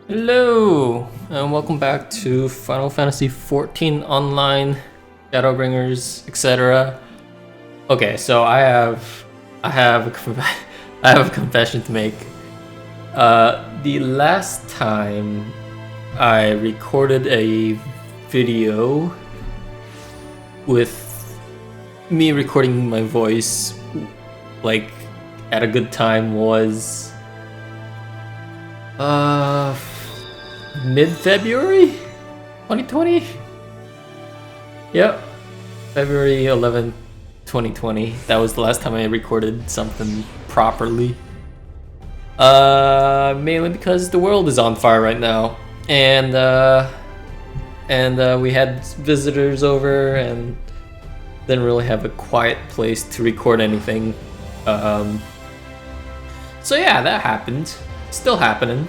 Hello, and welcome back to Final Fantasy XIV Online, Shadowbringers, etc. Okay, so I have I have a confession to make. The last time I recorded a video with me recording my voice, like at a good time, was mid-February 2020. Yep, February 11th 2020. That was the last time I recorded something properly. Mainly because the world is on fire right now, and we had visitors over and didn't really have a quiet place to record anything. So yeah, that happened. Still happening.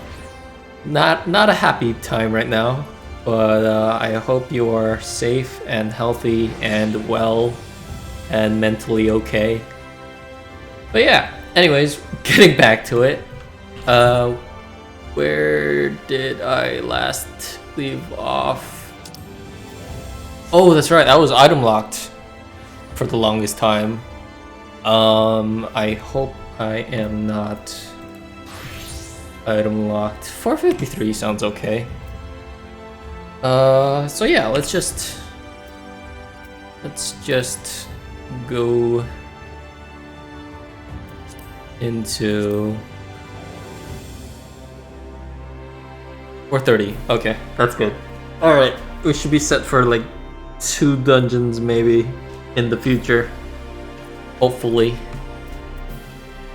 Not a happy time right now, but I hope you are safe and healthy and well and mentally okay. But yeah, anyways, getting back to it. Where did I last leave off? Oh, that's right, I was item locked for the longest time. I hope I am not item locked. 453 sounds okay. So yeah, let's just go into 430. Okay, that's good. All right, we should be set for like 2 dungeons maybe in the future, hopefully.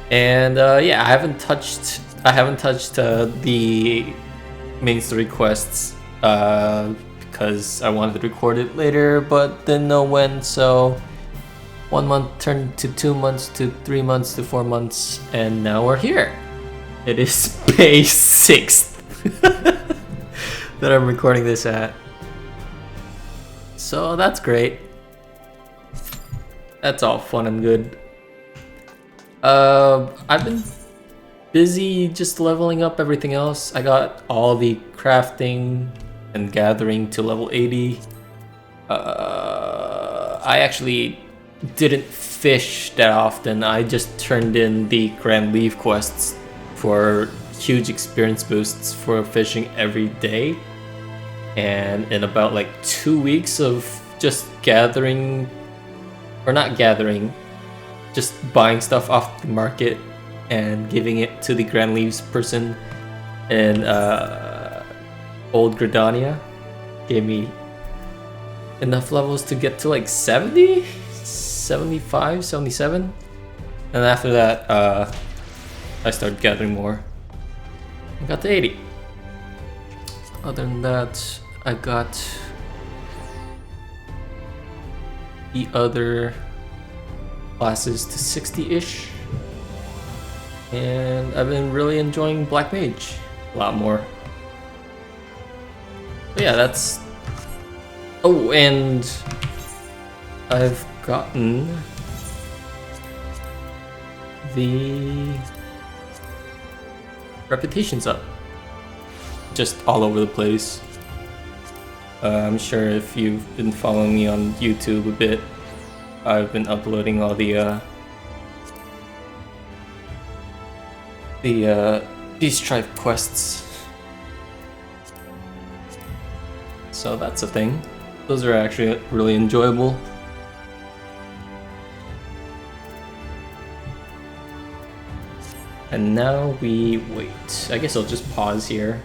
And yeah, I haven't touched the main story quests because I wanted to record it later, but didn't know when. So 1 month turned to 2 months to 3 months to 4 months, and now we're here. It is May 6th that I'm recording this at. So that's great. That's all fun and good. I've been busy just leveling up everything else. I got all the crafting and gathering to level 80. I actually didn't fish that often. I just turned in the Grand Leave quests for huge experience boosts for fishing every day. And in about like 2 weeks of just gathering, or not gathering, just buying stuff off the market and giving it to the Grand Leaves person in Old Gridania, gave me enough levels to get to like 70, 75, 77. And after that, I started gathering more. I got to 80. Other than that, I got the other classes to 60-ish. And I've been really enjoying Black Mage a lot more. But yeah, that's... Oh, and I've gotten the reputations up. Just all over the place. I'm sure if you've been following me on YouTube a bit, I've been uploading all the Beast Tribe quests. So that's a thing. Those are actually really enjoyable. And now we wait. I guess I'll just pause here.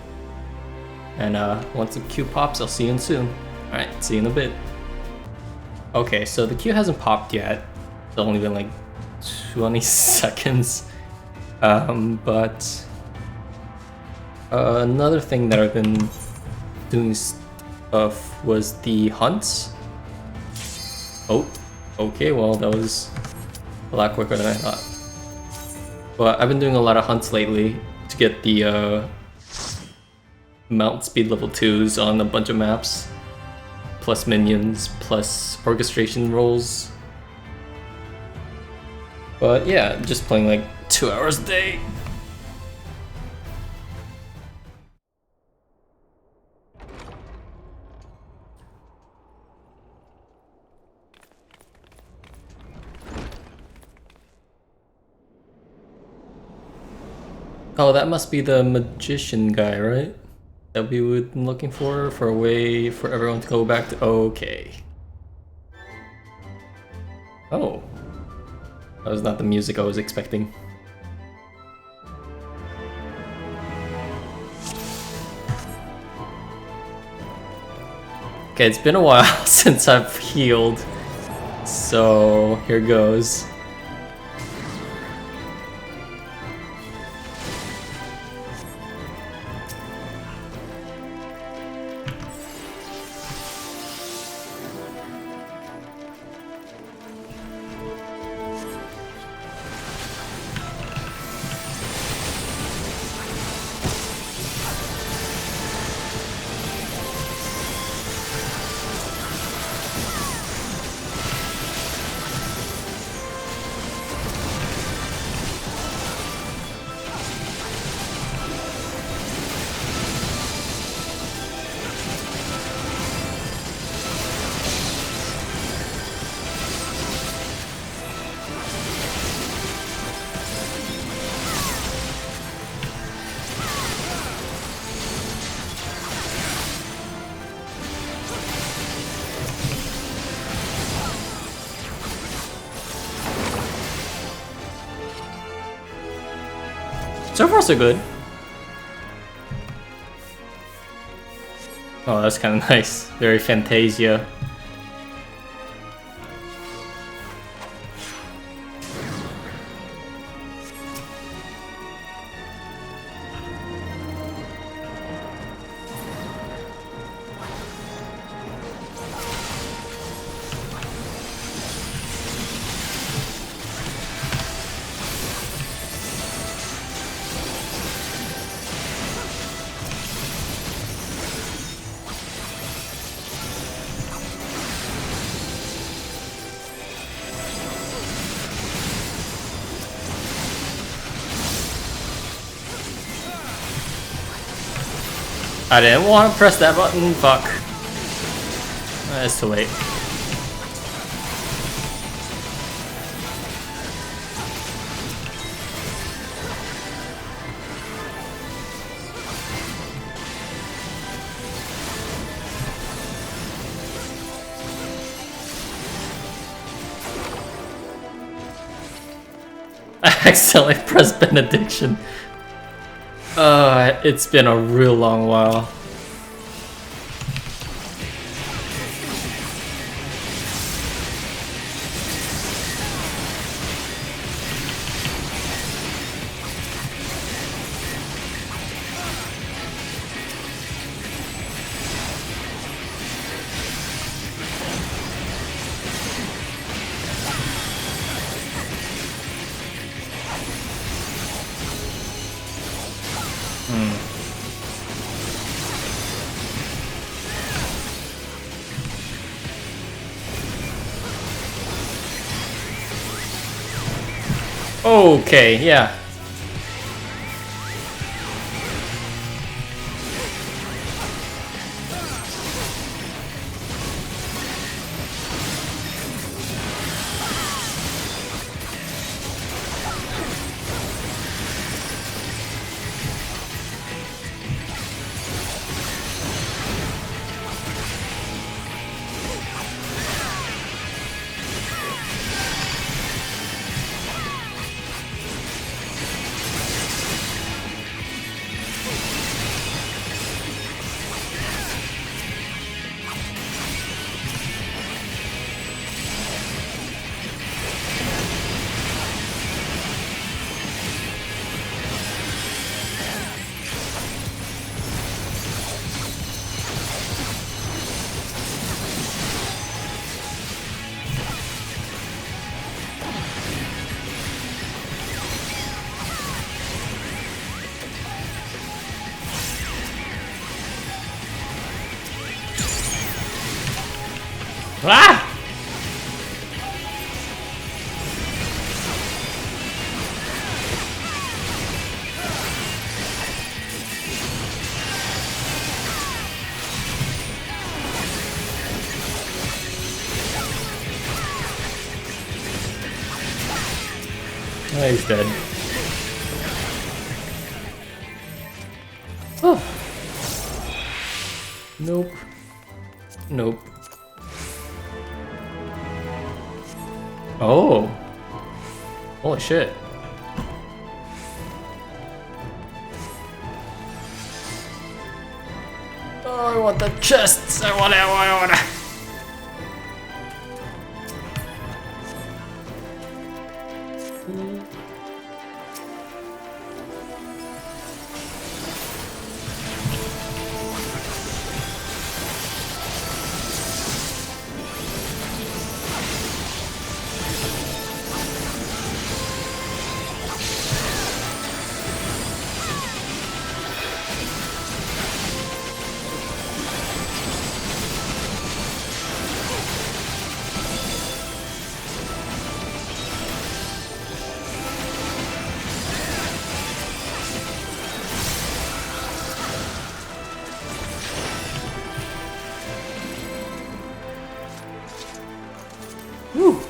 And once the queue pops, I'll see you soon. Alright, see you in a bit. Okay, so the queue hasn't popped yet. It's only been like 20 seconds. But another thing that I've been doing stuff was the hunts. Oh, okay, well that was a lot quicker than I thought. But I've been doing a lot of hunts lately to get the mount speed level 2s on a bunch of maps, plus minions, plus orchestration rolls. But yeah, just playing like 2 hours a day. Oh, that must be the magician guy, right? That we would be looking for a way for everyone to go back to. Okay. Oh. That was not the music I was expecting. Okay, it's been a while since I've healed, so here goes. So far, so good. Oh, that's kind of nice. Very Fantasia. I didn't want to press that button, fuck. That's too late. I accidentally pressed benediction. It's been a real long while. Okay, yeah. Ah! Oh, he's dead. Oh. Nope. Nope. Oh. Holy shit. Oh, I want the chests. I want it. Woo.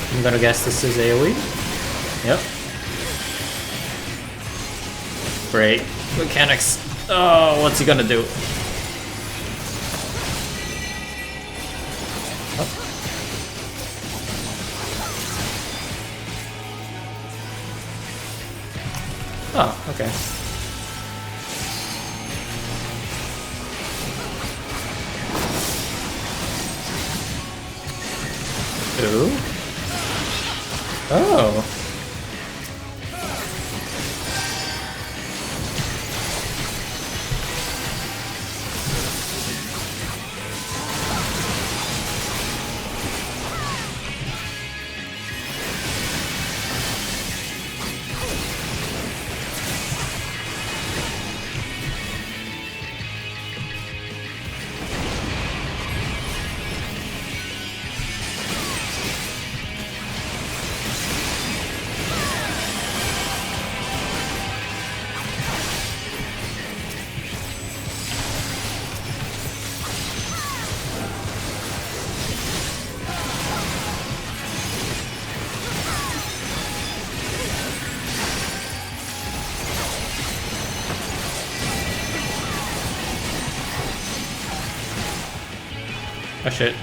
I'm gonna guess this is AoE. Yep. Great. Mechanics. Oh, what's he gonna do? Oh, okay. Ooh. Oh. Oh shit.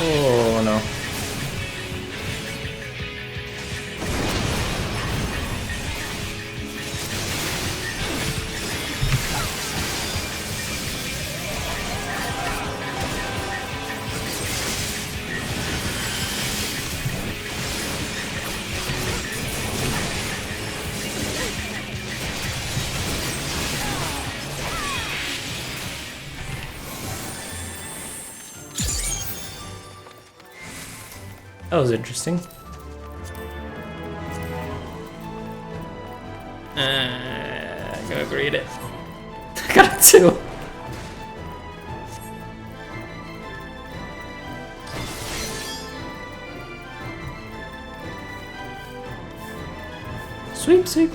Oh no. That was interesting. I'm gonna read it. I got it too. Sweep, sweep.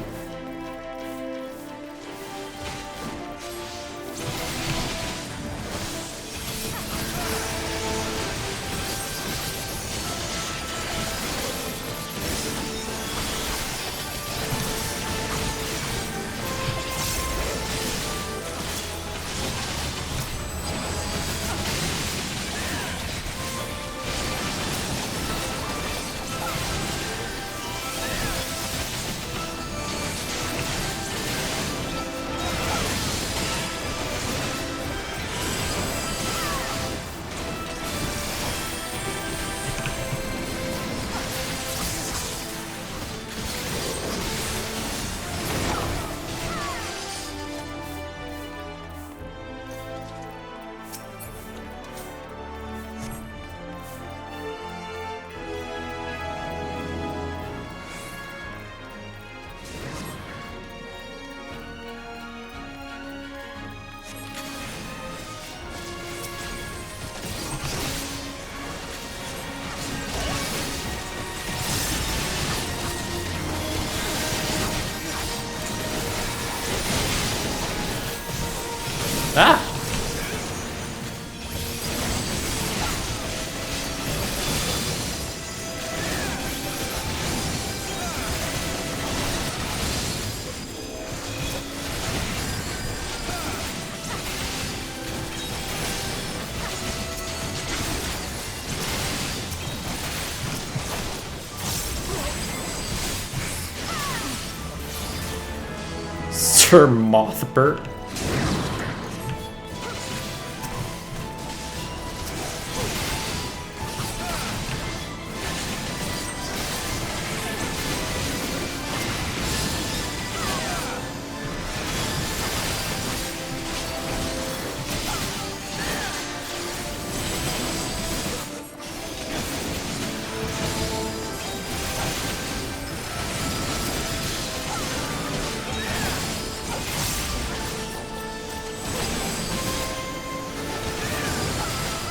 Ah! Sir Mothbert.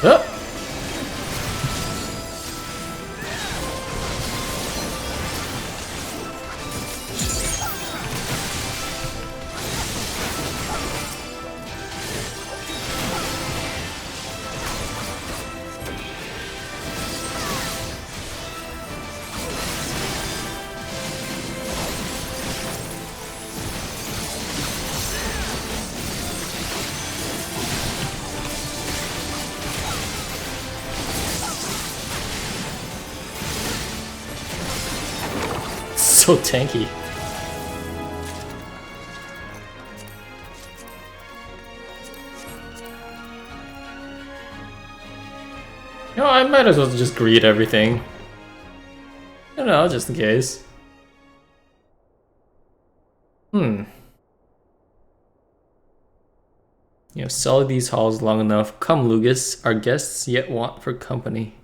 Oh. So tanky. No, I might as well just greet everything. I don't know, just in case. You have sullied these halls long enough. Come, Lugus. Our guests yet want for company.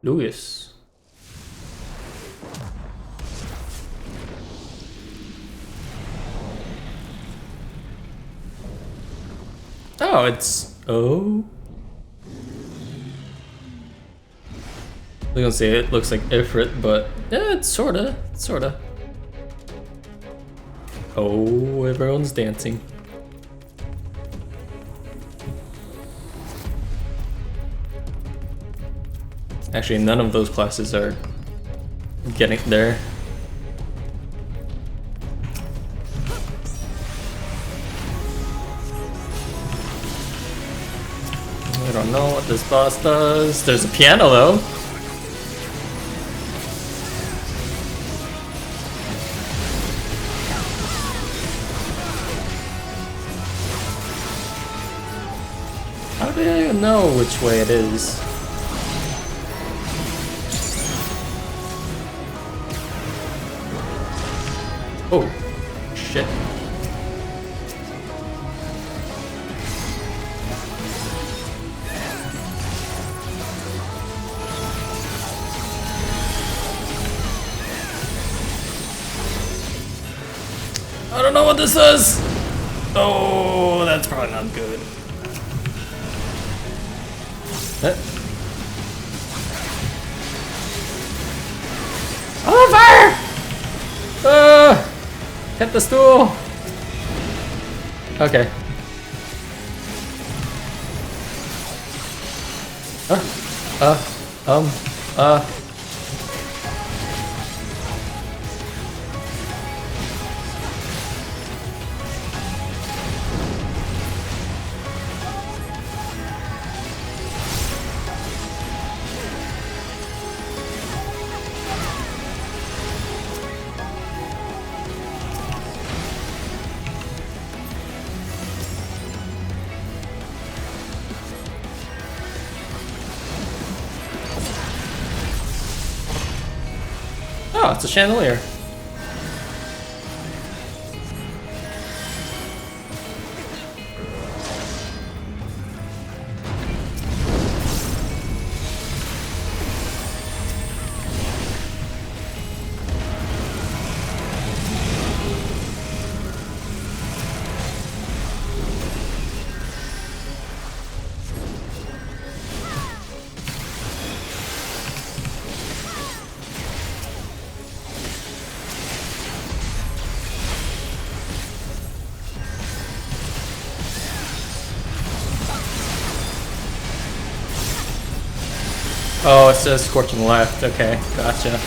Lugus. Oh, it's... Oh? I was gonna say it looks like Ifrit, but... Yeah, it's sorta. Sorta. Oh, everyone's dancing. Actually, none of those classes are getting there. I don't know what this boss does. There's a piano though. How do I even know which way it is? Oh, shit. I don't know what this is! Oh, that's probably not good. I'm on fire! Hit the stool! Okay. Uh. Oh, it's a chandelier. Oh, it says scorching left. Okay, gotcha.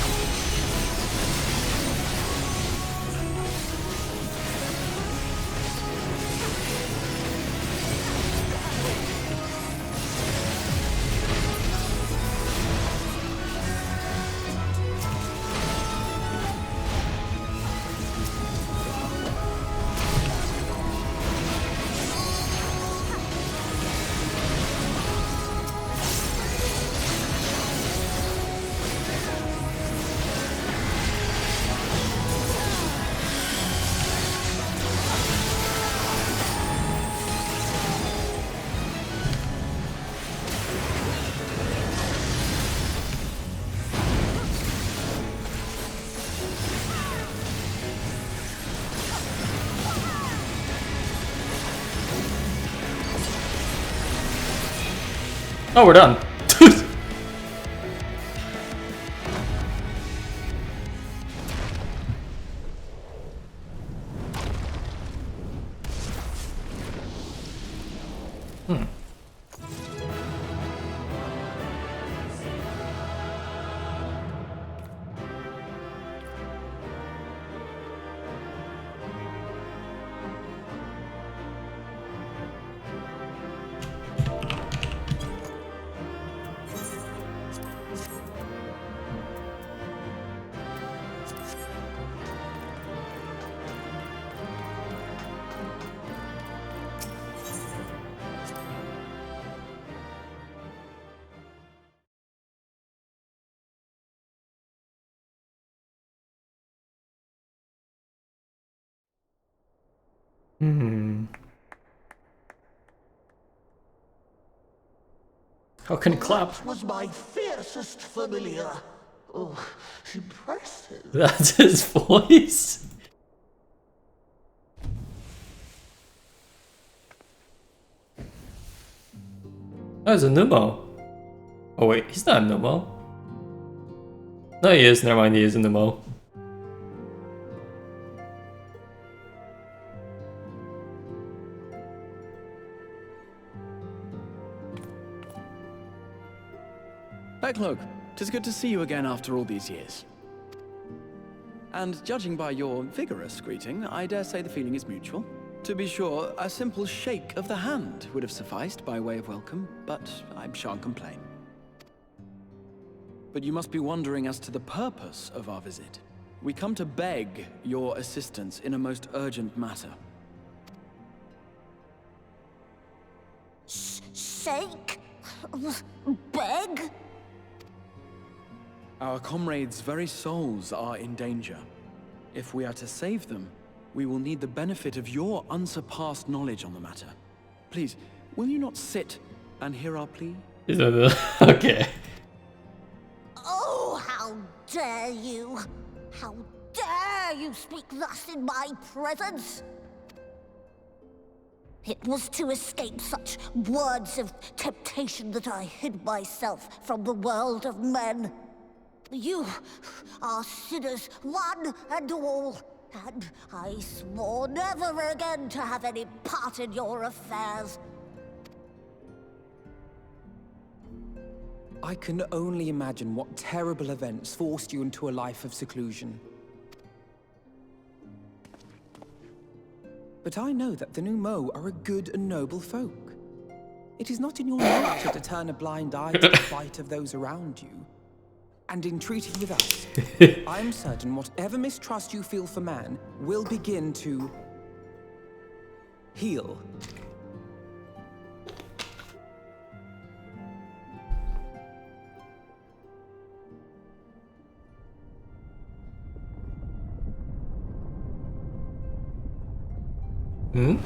Oh, we're done. How can it clap? That was my fiercest familiar. Oh, impressive. That's his voice? Oh, it's a Numo. Oh wait, he's not a Numo. No, he is. Never mind, he is a Numo. Backlook, 'tis good to see you again after all these years. And judging by your vigorous greeting, I dare say the feeling is mutual. To be sure, a simple shake of the hand would have sufficed by way of welcome, but I shan't complain. But you must be wondering as to the purpose of our visit. We come to beg your assistance in a most urgent matter. Shake? Beg? Our comrades' very souls are in danger. If we are to save them, we will need the benefit of your unsurpassed knowledge on the matter. Please, will you not sit and hear our plea? Okay. Oh, how dare you! How dare you speak thus in my presence! It was to escape such words of temptation that I hid myself from the world of men. You are sinners, one and all. and I swore never again to have any part in your affairs. I can only imagine what terrible events forced you into a life of seclusion. But I know that the Numo are a good and noble folk. It is not in your nature to turn a blind eye to the plight of those around you. And in treating with us, I am certain whatever mistrust you feel for man will begin to heal. Hmm?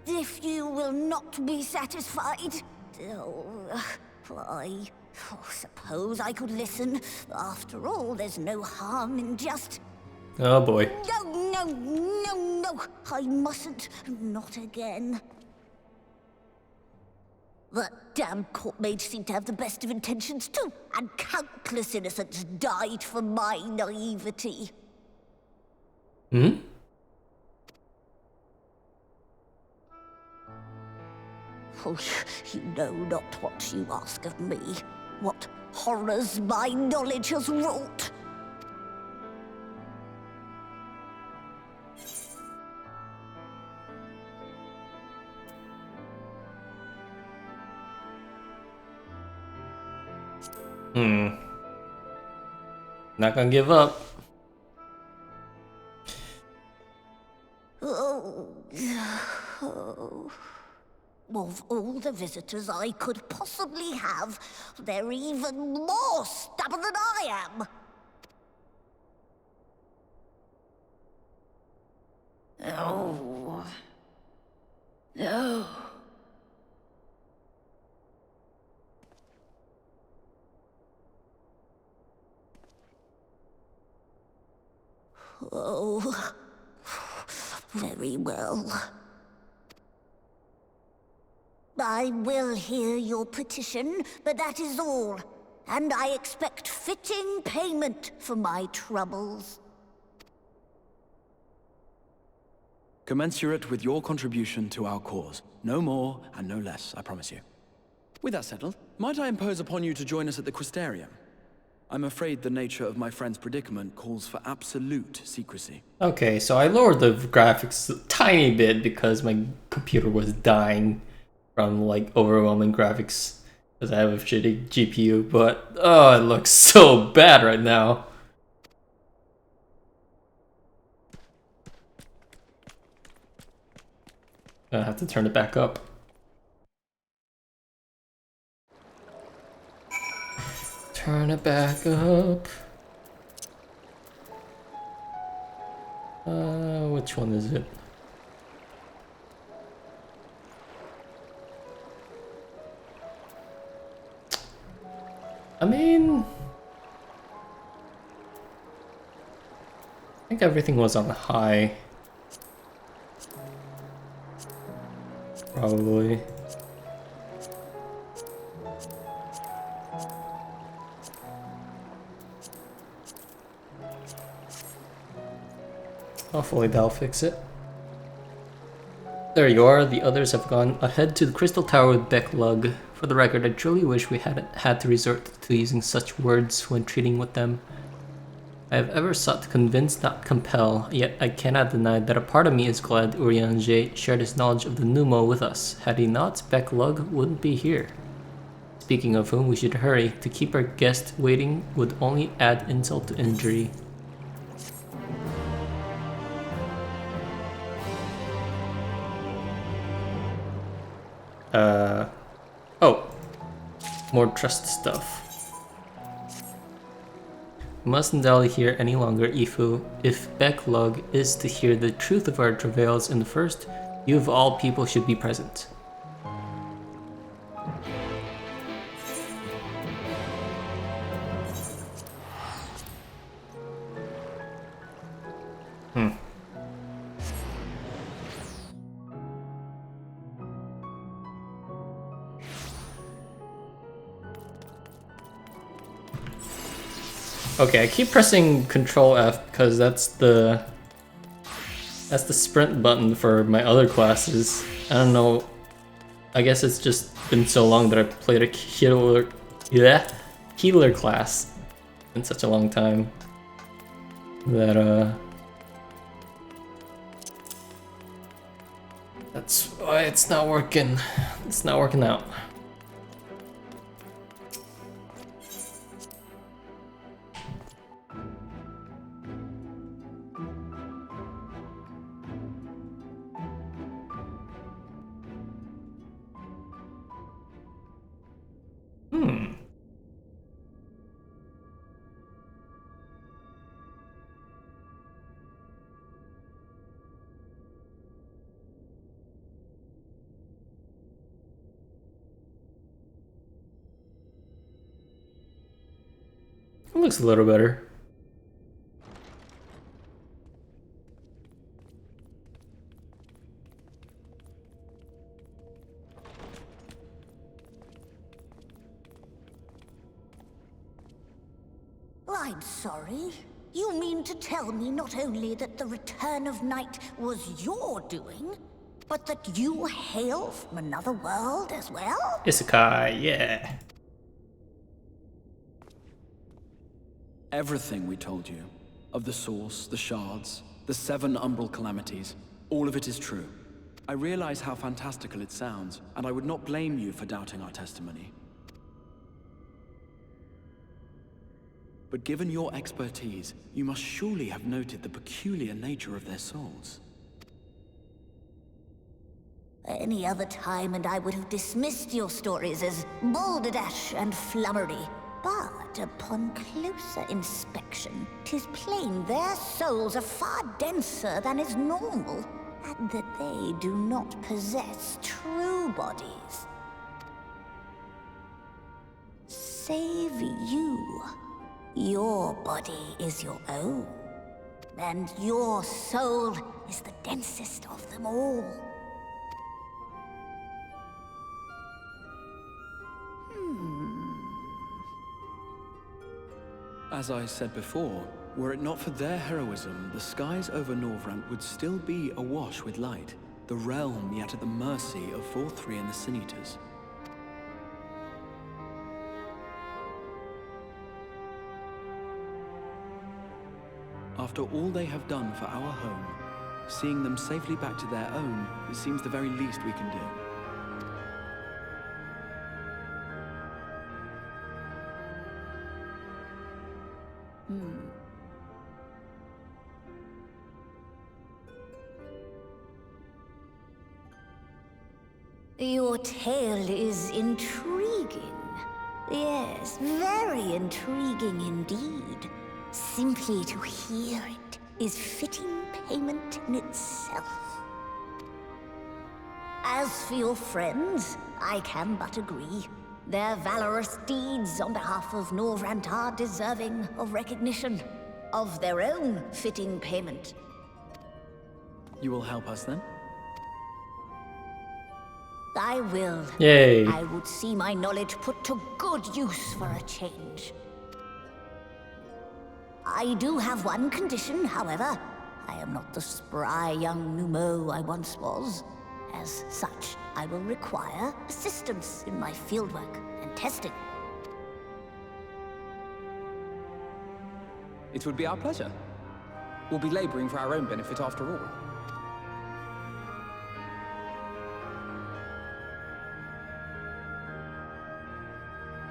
If you will not be satisfied, I suppose I could listen. After all, there's no harm in just... Oh boy. No, I mustn't. Not again. That damn court mage seemed to have the best of intentions too, and countless innocents died for my naivety. Hmm? Oh, you know not what you ask of me, what horrors my knowledge has wrought. Not gonna give up. Of all the visitors I could possibly have, they're even more stubborn than I am. No. No. Oh, very well. I will hear your petition, but that is all. And I expect fitting payment for my troubles. Commensurate with your contribution to our cause. No more and no less, I promise you. With that settled, might I impose upon you to join us at the Crystarium? I'm afraid the nature of my friend's predicament calls for absolute secrecy. Okay, so I lowered the graphics a tiny bit because my computer was dying from like overwhelming graphics because I have a shitty GPU, but oh, it looks so bad right now. I have to turn it back up. Turn it back up. Which one is it? I mean, I think everything was on high. Probably. Hopefully that'll fix it. There you are, the others have gone ahead to the Crystal Tower with Becklug. For the record, I truly wish we hadn't had to resort to using such words when treating with them. I have ever sought to convince, not compel, yet I cannot deny that a part of me is glad Urianger shared his knowledge of the Numo with us. Had he not, Becklug wouldn't be here. Speaking of whom, we should hurry. To keep our guest waiting would only add insult to injury. Oh. More trust stuff. We mustn't dally here any longer, Ifu. If Becklug is to hear the truth of our travails in the first, you of all people should be present. Okay, I keep pressing Control F because that's the sprint button for my other classes. I don't know. I guess it's just been so long that I played a healer class in such a long time that that's why it's not working. It's not working out. It looks a little better. I'm sorry. You mean to tell me not only that the return of night was your doing, but that you hail from another world as well? Isekai, yeah. Everything we told you, of the source, the shards, the 7 umbral calamities, all of it is true. I realize how fantastical it sounds, and I would not blame you for doubting our testimony. But given your expertise, you must surely have noted the peculiar nature of their souls. Any other time and I would have dismissed your stories as balderdash and flummery. But upon closer inspection, 'tis plain their souls are far denser than is normal, and that they do not possess true bodies. Save you. Your body is your own, and your soul is the densest of them all. As I said before, were it not for their heroism, the skies over Norvrant would still be awash with light, the realm yet at the mercy of 4-3 and the Sin Eaters. After all they have done for our home, seeing them safely back to their own, it seems the very least we can do. Your tale is intriguing. Yes, very intriguing indeed. Simply to hear it is fitting payment in itself. As for your friends, I can but agree. Their valorous deeds on behalf of Norvrant are deserving of recognition, of their own fitting payment. You will help us then? I will. Yay. I would see my knowledge put to good use for a change. I do have one condition, however. I am not the spry young Numo I once was. As such, I will require assistance in my fieldwork and testing. It would be our pleasure. We'll be laboring for our own benefit after all.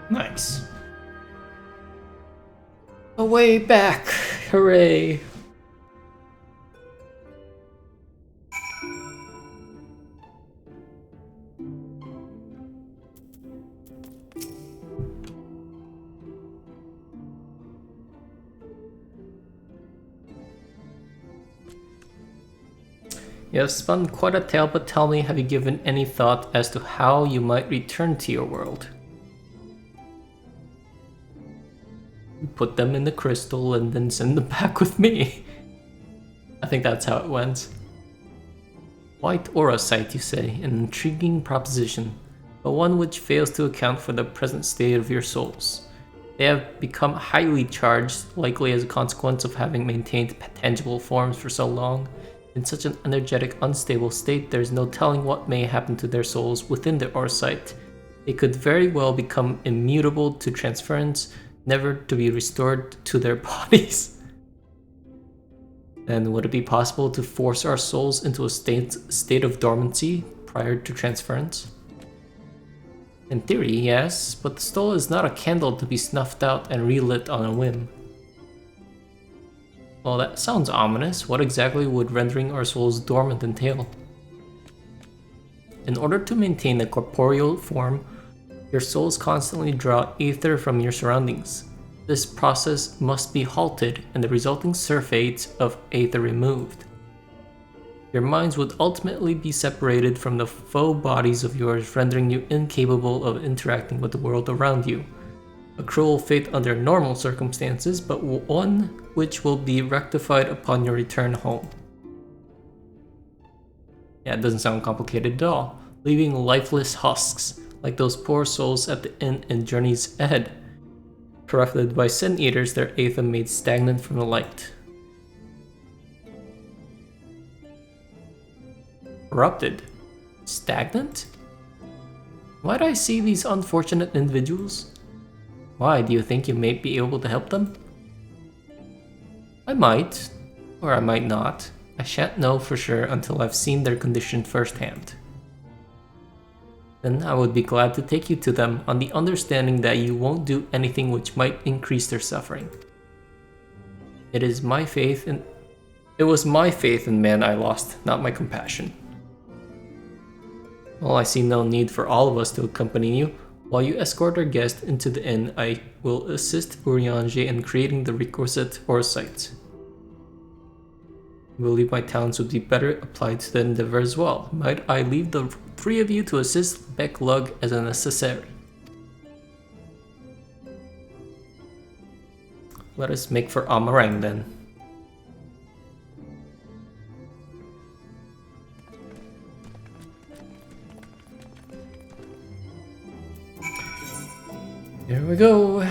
Nice. A way back. Hooray. You have spun quite a tale, but tell me, have you given any thought as to how you might return to your world? Put them in the crystal and then send them back with me. I think that's how it went. White aura sight, you say, an intriguing proposition, but one which fails to account for the present state of your souls. They have become highly charged, likely as a consequence of having maintained tangible forms for so long. In such an energetic, unstable state, there is no telling what may happen to their souls within the Orsight. They could very well become immutable to transference, never to be restored to their bodies. And would it be possible to force our souls into a state of dormancy prior to transference? In theory, yes, but the soul is not a candle to be snuffed out and relit on a whim. Well, that sounds ominous. What exactly would rendering our souls dormant entail? In order to maintain a corporeal form, your souls constantly draw ether from your surroundings. This process must be halted and the resulting surfates of ether removed. Your minds would ultimately be separated from the faux bodies of yours, rendering you incapable of interacting with the world around you. A cruel fate under normal circumstances, but one which will be rectified upon your return home. Yeah, it doesn't sound complicated at all. Leaving lifeless husks, like those poor souls at the inn in Journey's Ahead. Corrupted by sin eaters, their ether made stagnant from the light. Corrupted? Stagnant? Why do I see these unfortunate individuals? Why, do you think you may be able to help them? I might, or I might not. I shan't know for sure until I've seen their condition firsthand. Then I would be glad to take you to them on the understanding that you won't do anything which might increase their suffering. It was my faith in man I lost, not my compassion. Well, I see no need for all of us to accompany you. While you escort our guest into the inn, I will assist Urianger in creating the requisite Orsight. I believe my talents would be better applied to the endeavor as well. Might I leave the three of you to assist Becklug as a necessary? Let us make for Amarang then. Here we go.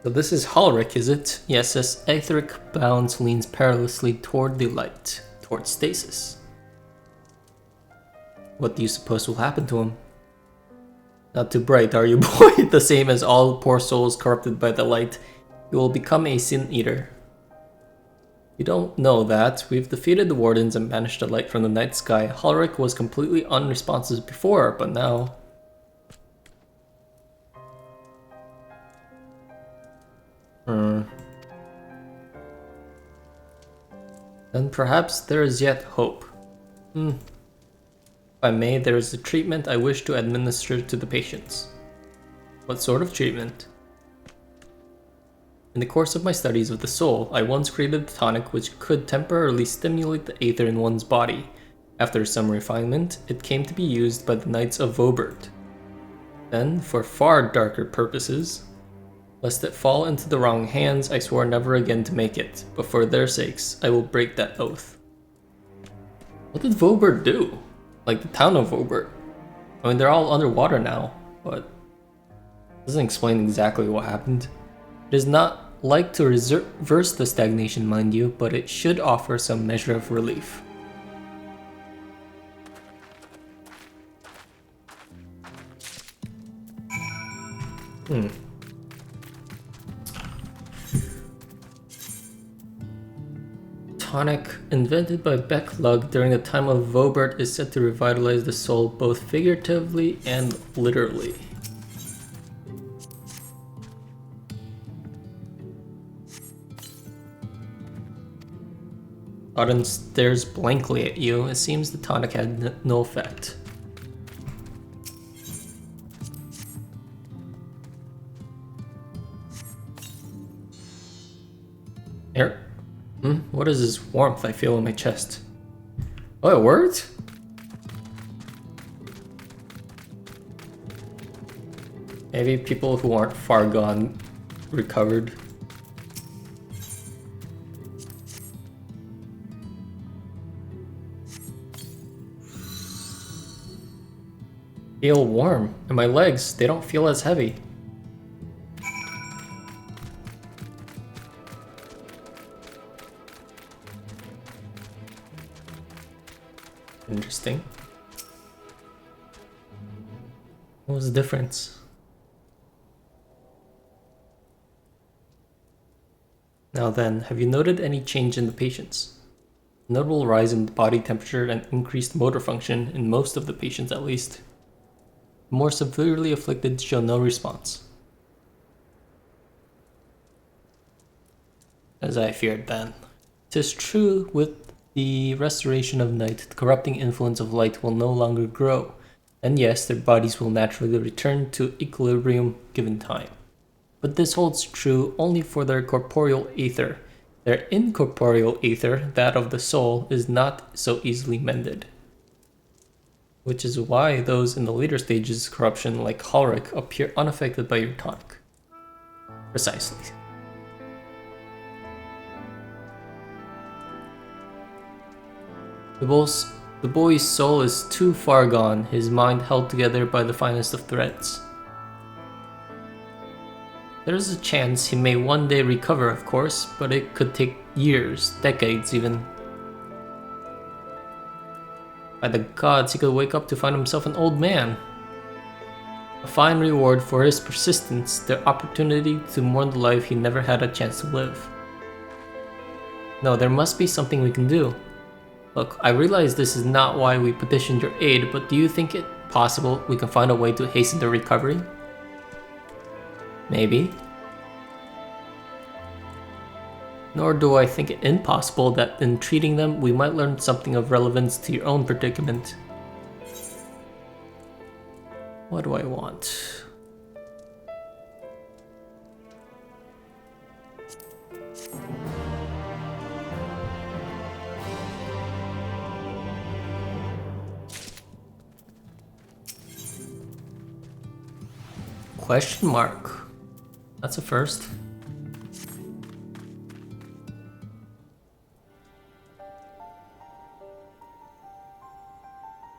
So this is Halric, is it? Yes, as etheric bounds leans perilously toward the light, toward stasis. What do you suppose will happen to him? Not too bright, are you, boy? The same as all poor souls corrupted by the light. You will become a sin eater. You don't know that. We've defeated the wardens and banished the light from the night sky. Halric was completely unresponsive before, but now... Then perhaps there is yet hope. If I may, there is a treatment I wish to administer to the patients. What sort of treatment? In the course of my studies of the soul, I once created a tonic which could temporarily stimulate the aether in one's body. After some refinement, it came to be used by the Knights of Vobert. Then, for far darker purposes, lest it fall into the wrong hands, I swore never again to make it, but for their sakes, I will break that oath. What did Vobert do? Like the town of Vobert. I mean, they're all underwater now, but it doesn't explain exactly what happened. It is not like to reverse the stagnation, mind you, but it should offer some measure of relief. Tonic, invented by Becklug during the time of Vobert, is said to revitalize the soul both figuratively and literally. Auden stares blankly at you. It seems the tonic had no effect. Air. What is this warmth I feel in my chest? Oh, it worked? Maybe people who aren't far gone recovered. Feel warm, and my legs, they don't feel as heavy. Interesting. What was the difference? Now then, have you noted any change in the patients? Notable rise in body temperature and increased motor function in most of the patients at least. The more severely afflicted show no response. As I feared then. 'Tis true, with the restoration of night, the corrupting influence of light will no longer grow, and yes, their bodies will naturally return to equilibrium given time. But this holds true only for their corporeal ether. Their incorporeal ether, that of the soul, is not so easily mended. Which is why those in the later stages of corruption, like Halric, appear unaffected by your tonic. Precisely. The boy's soul is too far gone, his mind held together by the finest of threads. There is a chance he may one day recover, of course, but it could take years, decades even. By the gods, he could wake up to find himself an old man. A fine reward for his persistence, the opportunity to mourn the life he never had a chance to live. No, there must be something we can do. Look, I realize this is not why we petitioned your aid, but do you think it possible we can find a way to hasten their recovery? Maybe. Nor do I think it impossible that in treating them, we might learn something of relevance to your own predicament. What do I want? Question mark. That's a first.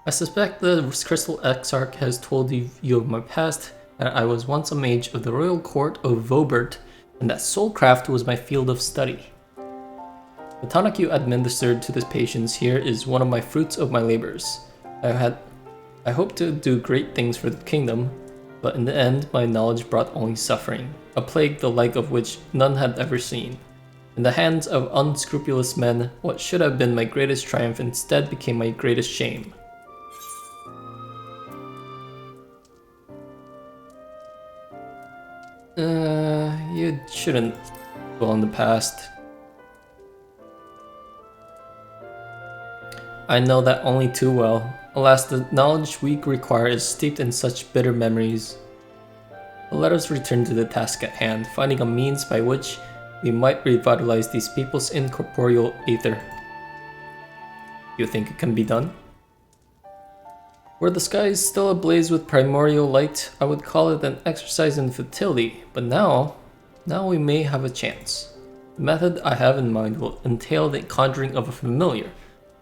I suspect the Crystal Exarch has told you of my past, that I was once a mage of the royal court of Vobert, and that soulcraft was my field of study. The tonic you administered to the patients here is one of my fruits of my labors. I hope to do great things for the kingdom, but in the end, my knowledge brought only suffering, a plague the like of which none had ever seen. In the hands of unscrupulous men, what should have been my greatest triumph instead became my greatest shame. You shouldn't dwell on the past. I know that only too well. Alas, the knowledge we require is steeped in such bitter memories. But let us return to the task at hand, finding a means by which we might revitalize these people's incorporeal ether. You think it can be done? Were the skies still ablaze with primordial light, I would call it an exercise in futility, but now we may have a chance. The method I have in mind will entail the conjuring of a familiar.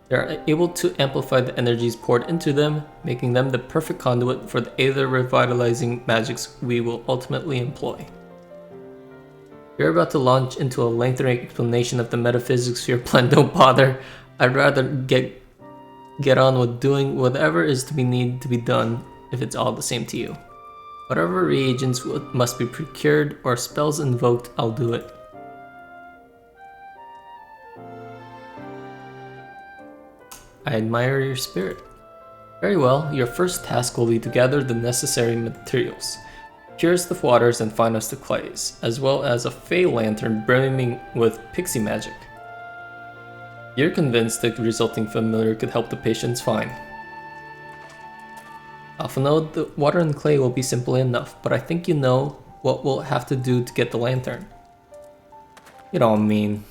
They are able to amplify the energies poured into them, making them the perfect conduit for the aether revitalizing magics we will ultimately employ. You're about to launch into a lengthy explanation of the metaphysics of your plan. Don't bother. I'd rather get on with doing whatever is to be needed to be done, if it's all the same to you. Whatever reagents must be procured or spells invoked, I'll do it. I admire your spirit. Very well, your first task will be to gather the necessary materials. Cures the waters and find us the clays, as well as a fey lantern brimming with pixie magic. You're convinced the resulting familiar could help the patients fine. Alphonode, the water and clay will be simple enough, but I think you know what we'll have to do to get the lantern. You don't mean.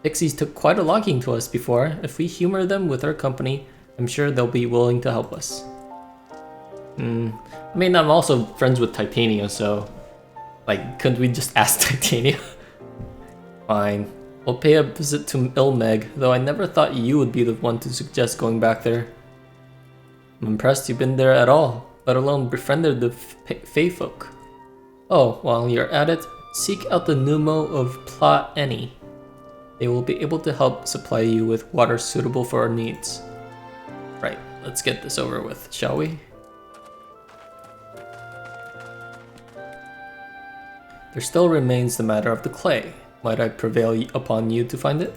Pixies took quite a liking to us before. If we humor them with our company, I'm sure they'll be willing to help us. I mean, I'm also friends with Titania, so... Like, couldn't we just ask Titania? Fine. We'll pay a visit to Ilmeg, though I never thought you would be the one to suggest going back there. I'm impressed you've been there at all, let alone befriended the Fey folk. Oh, while you're at it, seek out the Numo of Pla Eni. They will be able to help supply you with water suitable for our needs. Right, let's get this over with, shall we? There still remains the matter of the clay. Might I prevail upon you to find it?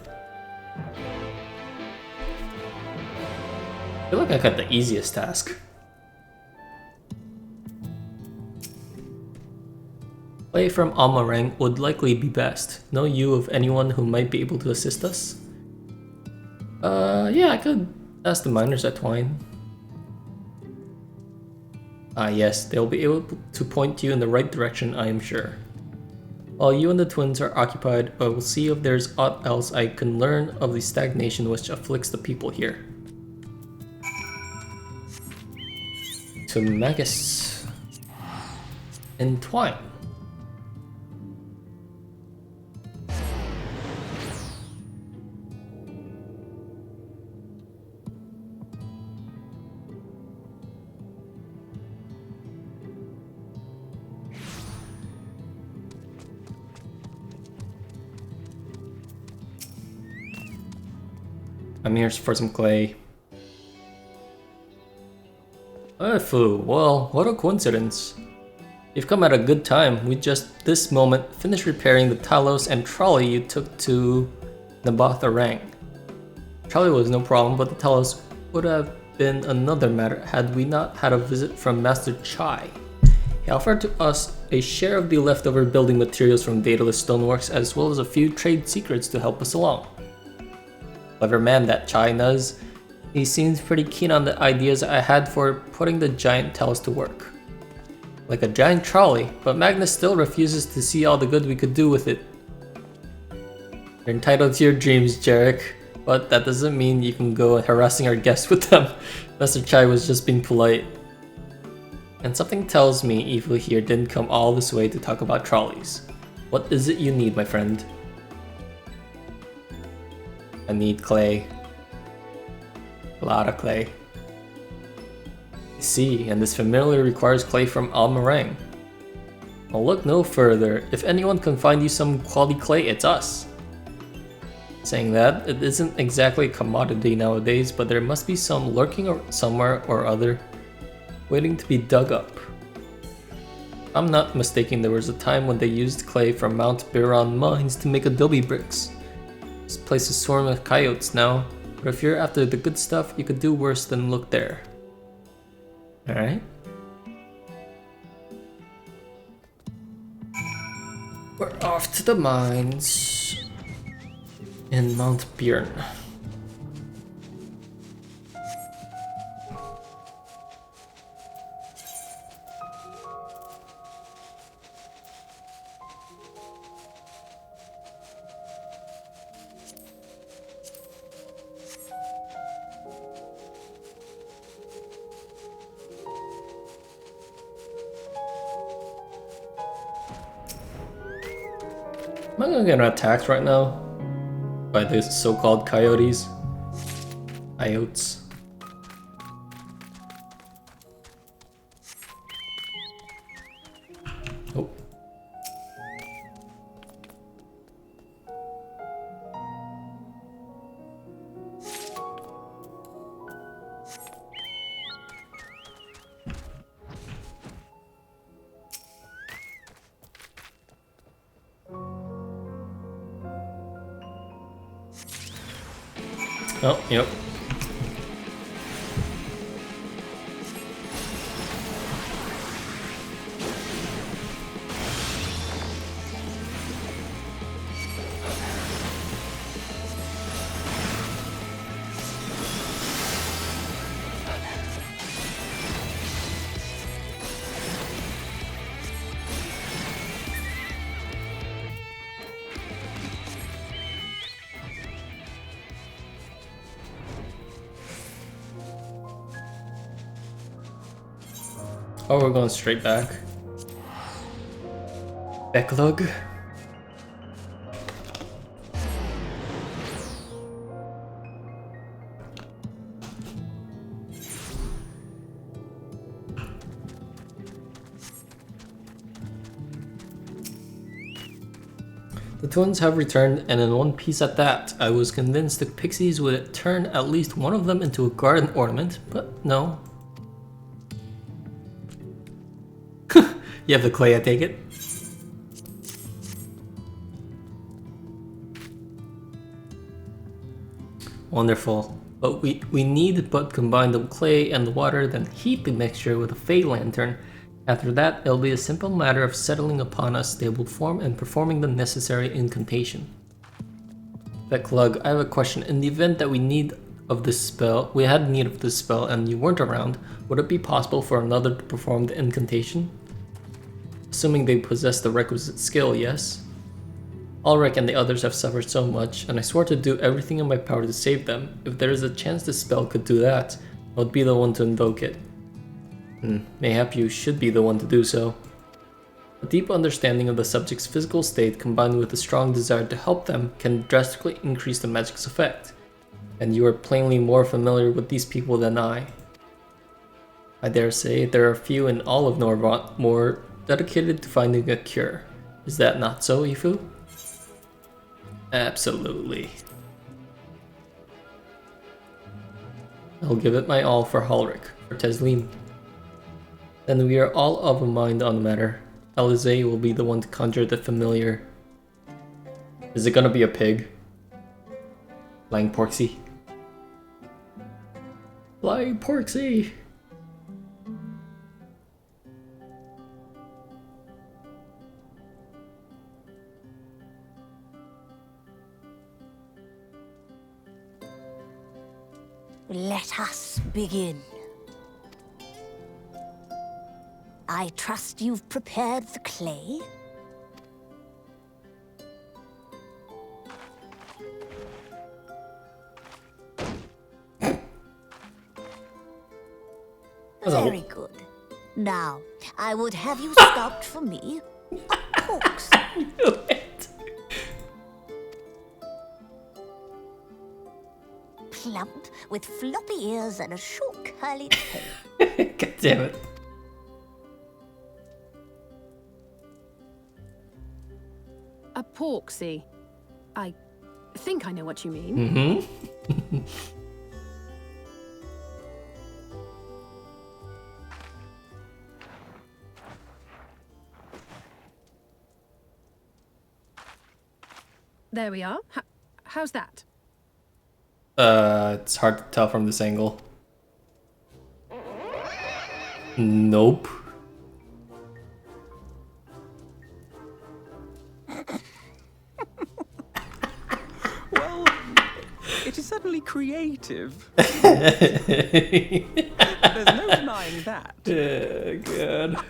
I feel like I got the easiest task. Clay from Amarang would likely be best. Know you of anyone who might be able to assist us? Yeah, I could ask the miners at Twine. Ah yes, they'll be able to point you in the right direction, I am sure. While you and the twins are occupied, I will see if there's aught else I can learn of the stagnation which afflicts the people here. To Magus. Entwine. I'm here for some clay. Fu, well, what a coincidence. You've come at a good time. We just, this moment, finished repairing the Talos and trolley you took to Naboth Orang. Trolley was no problem, but the Talos would have been another matter had we not had a visit from Master Chai. He offered to us a share of the leftover building materials from Daedalus Stoneworks as well as a few trade secrets to help us along. Clever man that Chai knows. He seems pretty keen on the ideas I had for putting the giant Talos to work. Like a giant trolley, but Magnus still refuses to see all the good we could do with it. You're entitled to your dreams, Jarek, but that doesn't mean you can go harassing our guests with them. Master Chai was just being polite. And something tells me Evil here didn't come all this way to talk about trolleys. What is it you need, my friend? I need clay. A lot of clay. I see, and this familiar requires clay from Almarang. I'll look no further. If anyone can find you some quality clay, it's us. Saying that, it isn't exactly a commodity nowadays, but there must be some lurking somewhere or other, waiting to be dug up. If I'm not mistaken, there was a time when they used clay from Mount Biron mines to make adobe bricks. This place is swarming with coyotes now, but if you're after the good stuff, you could do worse than look there. Alright. We're off to the mines in Mount Bjorn. Am I gonna get attacked right now by these so-called coyotes? Coyotes. Oh. Oh, yep. Oh, we're going straight back. Backlog. The twins have returned, and in one piece at that. I was convinced the pixies would turn at least one of them into a garden ornament, but no. You have the clay, I take it? Wonderful. But we need but combine the clay and the water, then heat the mixture with a Fey lantern. After that, it'll be a simple matter of settling upon a stable form and performing the necessary incantation. Becklug, I have a question. In the event that we had need of this spell and you weren't around, would it be possible for another to perform the incantation? Assuming they possess the requisite skill, yes? Ulrich and the others have suffered so much, and I swore to do everything in my power to save them. If there is a chance this spell could do that, I would be the one to invoke it. Mayhap you should be the one to do so. A deep understanding of the subject's physical state combined with a strong desire to help them can drastically increase the magic's effect. And you are plainly more familiar with these people than I. I dare say there are few in all of Norvant more dedicated to finding a cure. Is that not so, Ifu? Absolutely. I'll give it my all for Ulrich, for Teslim. Then we are all of a mind on the matter. Alize will be the one to conjure the familiar. Is it gonna be a pig? Flying Porksy. Flying Porksy! Let us begin. I trust you've prepared the clay? Very good. Now, I would have you sculpt for me a corpse. Plump, with floppy ears and a short curly tail. God damn it. A porksy. I think I know what you mean. Mm-hmm. There we are. How's that? It's hard to tell from this angle. Nope. Well, it is certainly creative. There's no denying that. God.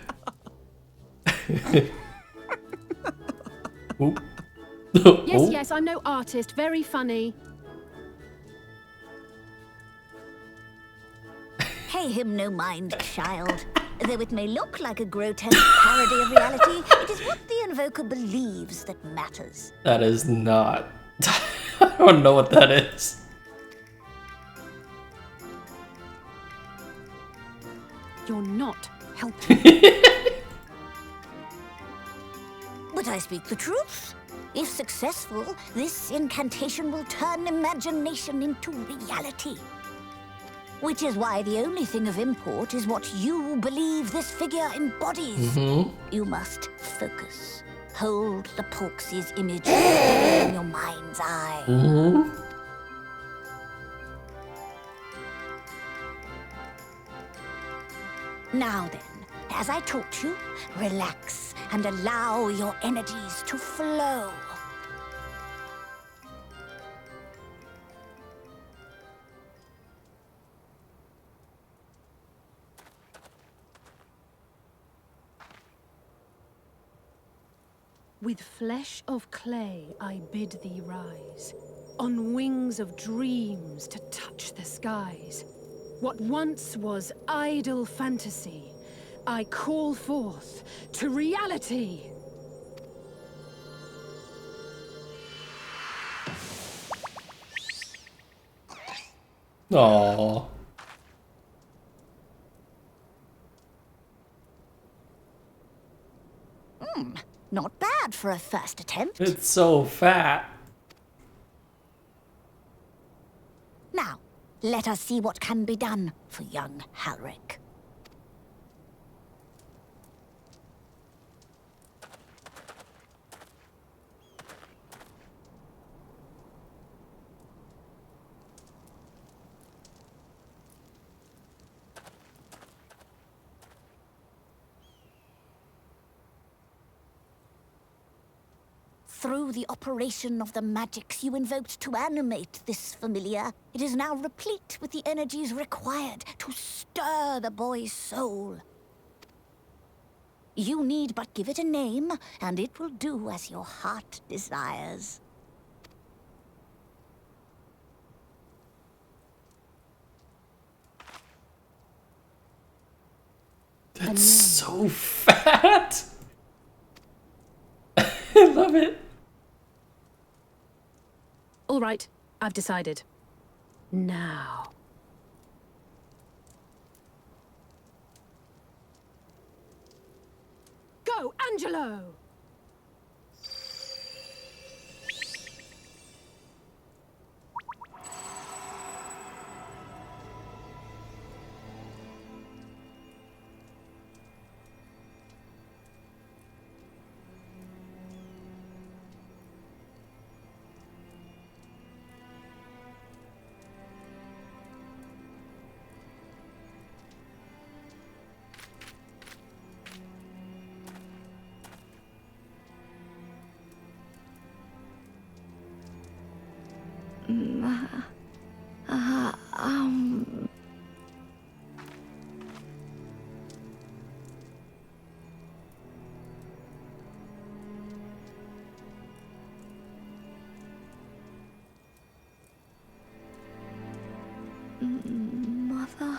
Oop. Yes, yes, I'm no artist. Very funny. Pay him no mind, child. Though it may look like a grotesque parody of reality, it is what the invoker believes that matters. That is not. I don't know what that is. You're not helping. But I speak the truth. If successful, this incantation will turn imagination into reality. Which is why the only thing of import is what you believe this figure embodies. You must focus. Hold the Porksy's image in your mind's eye. Now then, as I taught you, relax and allow your energies to flow. With flesh of clay I bid thee rise, on wings of dreams to touch the skies. What once was idle fantasy, I call forth to reality. Aww. Not bad for a first attempt. It's so fat. Now, let us see what can be done for young Halric. Through the operation of the magics you invoked to animate this familiar, it is now replete with the energies required to stir the boy's soul. You need but give it a name, and it will do as your heart desires. That's so fat. I love it. All right, I've decided. Now. Go, Angelo! Mother,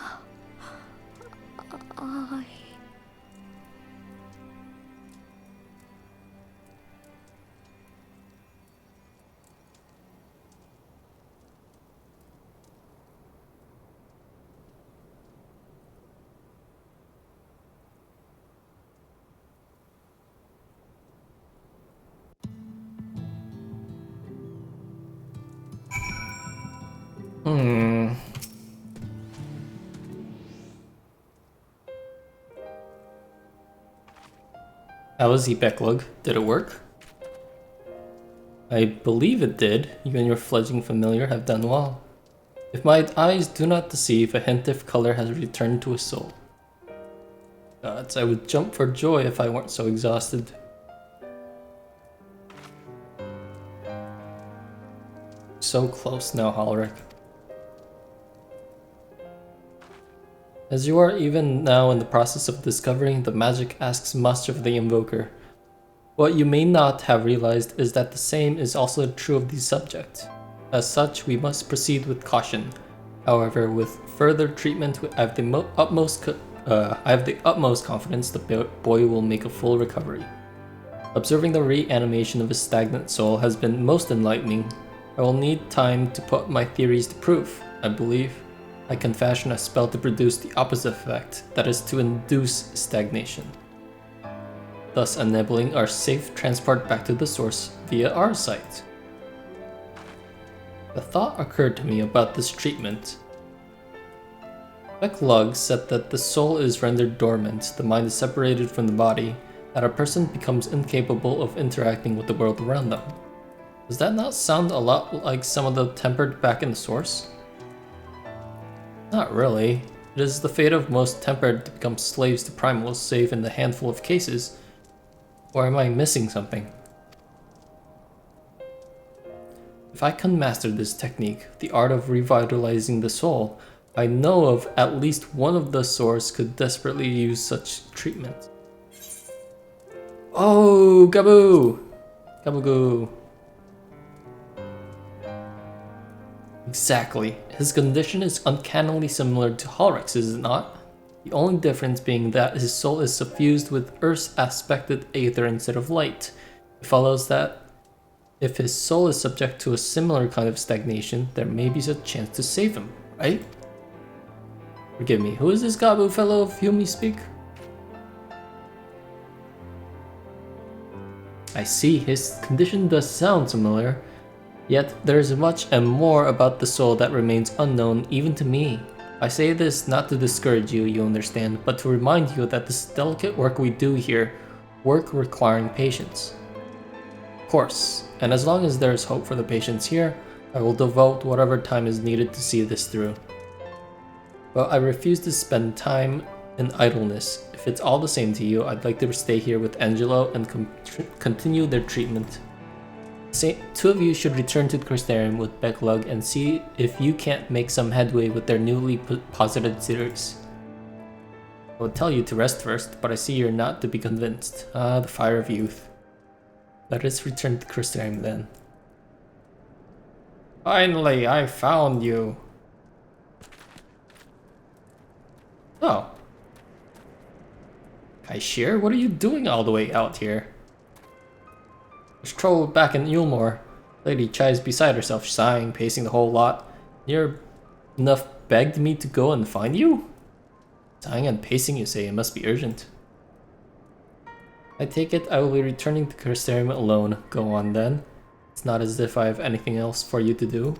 I... How was Epeklug? Did it work? I believe it did. You and your fledgling familiar have done well. If my eyes do not deceive, a hint of color has returned to his soul. Gods, I would jump for joy if I weren't so exhausted. So close now, Halric. As you are even now in the process of discovering, the magic asks much of the invoker. What you may not have realized is that the same is also true of the subject. As such, we must proceed with caution. However, with further treatment, I have the utmost confidence the boy will make a full recovery. Observing the reanimation of his stagnant soul has been most enlightening. I will need time to put my theories to proof. I believe I can fashion a spell to produce the opposite effect, that is to induce stagnation, thus enabling our safe transport back to the source via our site. The thought occurred to me about this treatment. Epeklug said that the soul is rendered dormant, the mind is separated from the body, that a person becomes incapable of interacting with the world around them. Does that not sound a lot like some of the tempered back in the source? Not really. It is the fate of most tempered to become slaves to primals, save in the handful of cases. Or am I missing something? If I can master this technique, the art of revitalizing the soul, I know of at least one of the source could desperately use such treatment. Oh, Gaboo! Gabagoo. Exactly. His condition is uncannily similar to Halric's, is it not? The only difference being that his soul is suffused with Earth's aspected aether instead of light. It follows that if his soul is subject to a similar kind of stagnation, there may be a chance to save him, right? Forgive me, who is this Gabu fellow of whom you speak? I see, his condition does sound familiar, yet there is much and more about the soul that remains unknown even to me. I say this not to discourage you, you understand, but to remind you that this delicate work we do here, work requiring patience. Of course, and as long as there is hope for the patients here, I will devote whatever time is needed to see this through. But I refuse to spend time in idleness. If it's all the same to you, I'd like to stay here with Angelo and continue their treatment. Two of you should return to the Crystarium with Becklug and see if you can't make some headway with their newly posited series. I would tell you to rest first, but I see you're not to be convinced. Ah, the fire of youth. Let us return to the Crystarium then. Finally, I found you. Oh. Kaishir, what are you doing all the way out here? There's trouble back in Yulmore. Lady Chai's beside herself, sighing, pacing the whole lot. Near enough begged me to go and find you? Sighing and pacing, you say, it must be urgent. I take it I will be returning to Crystarium alone. Go on then. It's not as if I have anything else for you to do.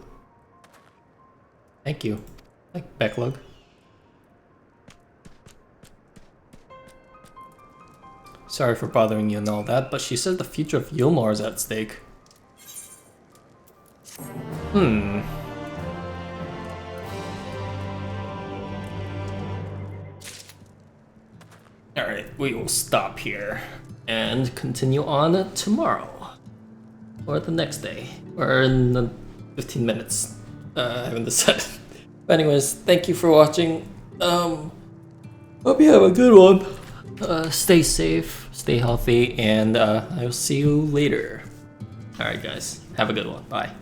Thank you. Like Becklug. Sorry for bothering you and all that, but she says the future of Yulmore is at stake. Alright, we will stop here and continue on tomorrow. Or the next day. Or in the 15 minutes. I haven't decided. But anyways, thank you for watching. Hope you have a good one. Stay safe, stay healthy, and I will see you later. Alright guys, have a good one. Bye.